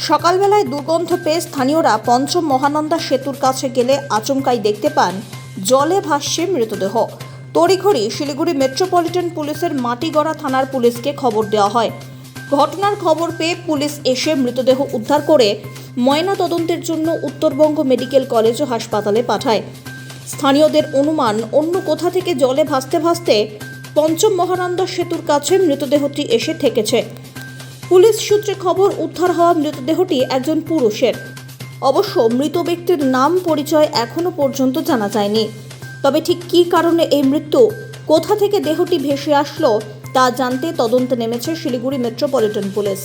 সকালবেলায় দুর্গন্ধ পেয়ে স্থানীয়রা পঞ্চম মহানন্দা সেতুর কাছে গেলে আচমকাই দেখতে পান জলে ভাসছে মৃতদেহ। তড়িঘড়ি শিলিগুড়ি মেট্রোপলিটন পুলিশের মাটিগড়া থানার পুলিশকে খবর দেওয়া হয়। ঘটনার খবর পেয়ে পুলিশ এসে মৃতদেহ উদ্ধার করে ময়না তদন্তের জন্য উত্তরবঙ্গ মেডিকেল কলেজ ও হাসপাতালে পাঠায়। স্থানীয়দের অনুমান অন্য কোথা থেকে জলে ভাসতে ভাসতে পঞ্চম মহানন্দা সেতুর কাছে মৃতদেহটি এসে ঠেকেছে। পুলিশ সূত্রে খবর, উদ্ধার হওয়া মৃতদেহটি একজন পুরুষের। অবশ্য মৃত ব্যক্তির নাম পরিচয় এখনো পর্যন্ত জানা যায়নি। তবে ঠিক কী কারণে এই মৃত্যু, কোথা থেকে দেহটি ভেসে আসলো তা জানতে তদন্তে নেমেছে শিলিগুড়ি মেট্রোপলিটন পুলিশ।